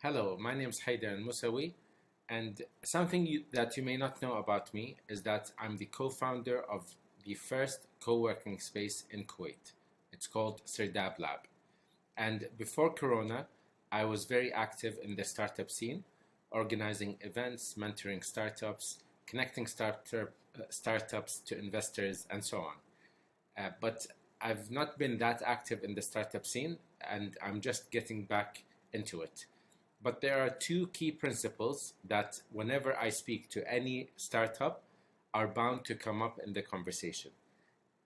Hello, my name is Al-Mosawi, and that you may not know about me is that I'm the co-founder of the first co-working space in Kuwait. It's called Sirdab Lab. And before Corona, I was very active in the startup scene, organizing events, mentoring startups, connecting startups to investors, and so on. But I've not been that active in the startup scene, and I'm just getting back into it. But there are two key principles that, whenever I speak to any startup, are bound to come up in the conversation.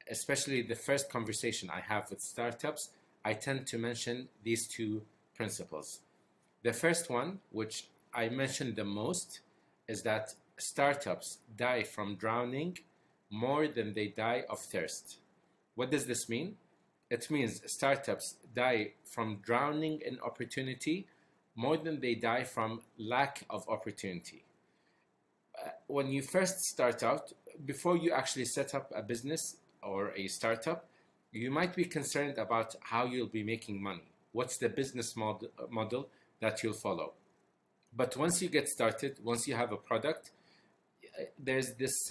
Especially the first conversation I have with startups, I tend to mention these two principles. The first one, which I mention the most, is that startups die from drowning more than they die of thirst. What does this mean? It means startups die from drowning in opportunity more than they die from lack of opportunity. When you first start out, before you actually set up a business or a startup, you might be concerned about how you'll be making money. What's the business model that you'll follow? But once you get started, once you have a product, there's this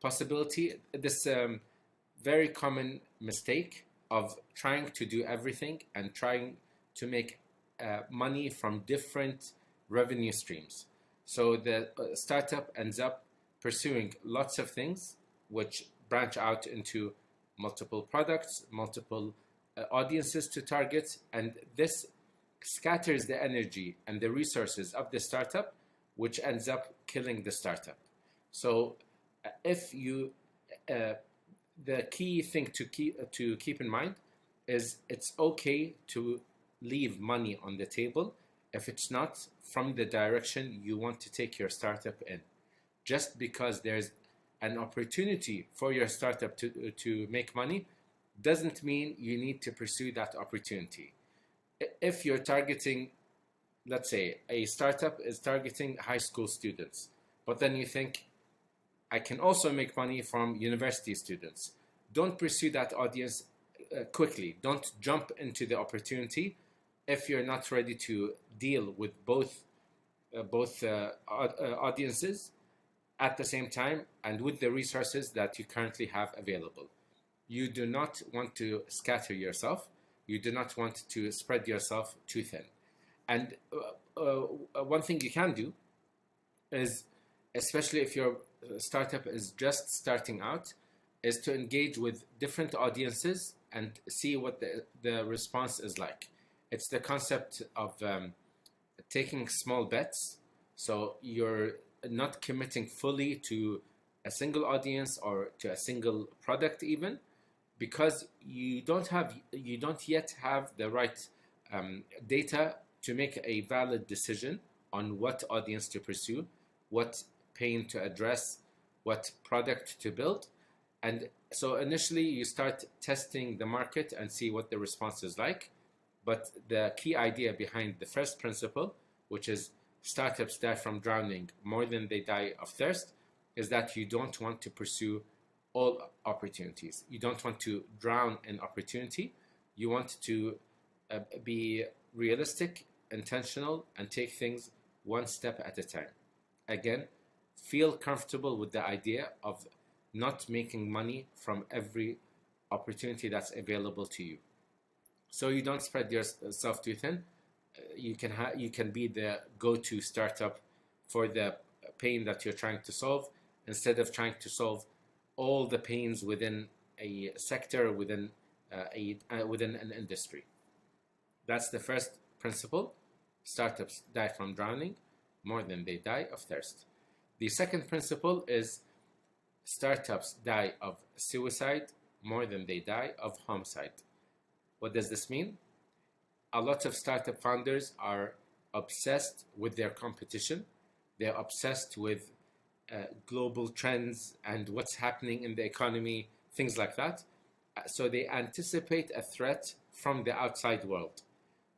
possibility, this very common mistake of trying to do everything and trying to make money from different revenue streams. So the startup ends up pursuing lots of things which branch out into multiple products, multiple audiences to target, and this scatters the energy and the resources of the startup, which ends up killing the startup. So, if you, the key thing to keep in mind is it's okay to leave money on the table if it's not from the direction you want to take your startup in. Just because there's an opportunity for your startup to make money doesn't mean you need to pursue that opportunity. If you're targeting, let's say, a startup is targeting high school students, but then you think, I can also make money from university students. Don't pursue that audience quickly. Don't jump into the opportunity if you're not ready to deal with both audiences at the same time and with the resources that you currently have available. You do not want to scatter yourself. You do not want to spread yourself too thin. And one thing you can do is, especially if your startup is just starting out, is to engage with different audiences and see what the response is like. It's the concept of taking small bets. So you're not committing fully to a single audience or to a single product even, because you don't yet have the right data to make a valid decision on what audience to pursue, what pain to address, what product to build. And so initially you start testing the market and see what the response is like. But the key idea behind the first principle, which is startups die from drowning more than they die of thirst, is that you don't want to pursue all opportunities. You don't want to drown in opportunity. You want to be realistic, intentional, and take things one step at a time. Again, feel comfortable with the idea of not making money from every opportunity that's available to you. So you don't spread yourself too thin. You can be the go-to startup for the pain that you're trying to solve, instead of trying to solve all the pains within a sector, within an industry. That's the first principle. Startups die from drowning more than they die of thirst. The second principle is startups die of suicide more than they die of homicide. What does this mean? A lot of startup founders are obsessed with their competition. They're obsessed with global trends and what's happening in the economy, things like that. So they anticipate a threat from the outside world.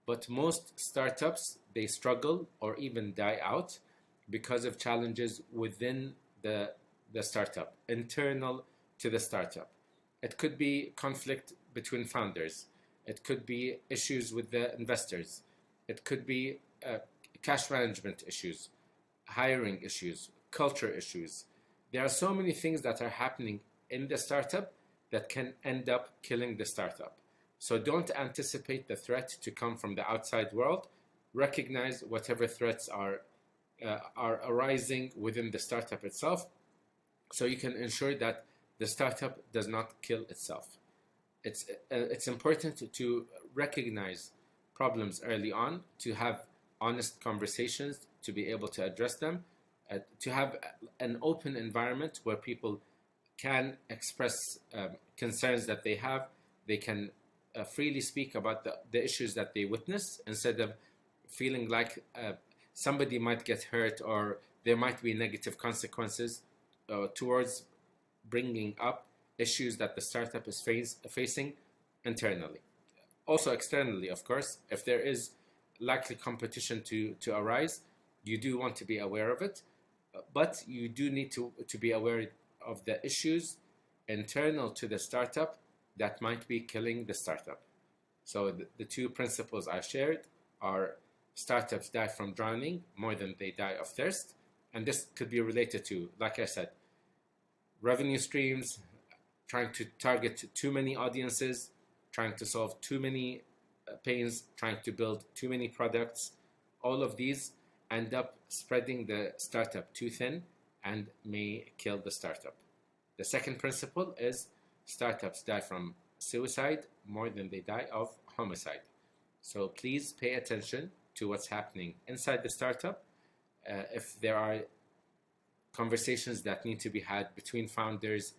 But most startups, they struggle or even die out because of challenges within the startup, internal to the startup. It could be conflict between founders. It could be issues with the investors. It could be cash management issues, hiring issues, culture issues. There are so many things that are happening in the startup that can end up killing the startup. So don't anticipate the threat to come from the outside world. Recognize whatever threats are arising within the startup itself, so you can ensure that the startup does not kill itself. It's important to recognize problems early on, to have honest conversations, to be able to address them, to have an open environment where people can express concerns that they have. They can freely speak about the issues that they witness, instead of feeling like somebody might get hurt or there might be negative consequences towards bringing up issues that the startup is facing internally. Also externally, of course, if there is likely competition to arise, you do want to be aware of it, but you do need to be aware of the issues internal to the startup that might be killing the startup. So the two principles I shared are: startups die from drowning more than they die of thirst. And this could be related to, like I said, revenue streams, trying to target too many audiences, trying to solve too many pains, trying to build too many products. All of these end up spreading the startup too thin and may kill the startup. The second principle is: startups die from suicide more than they die of homicide. So please pay attention to what's happening inside the startup. If there are conversations that need to be had between founders,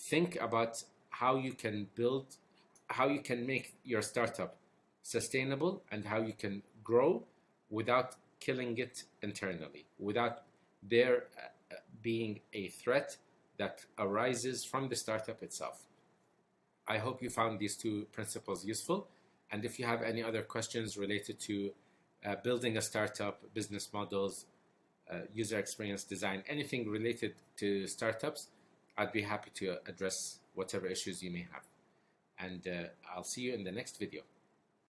think about how you can make your startup sustainable and how you can grow without killing it internally, without there being a threat that arises from the startup itself. I hope you found these two principles useful. And if you have any other questions related to building a startup, business models, user experience design, anything related to startups, I'd be happy to address whatever issues you may have. And I'll see you in the next video.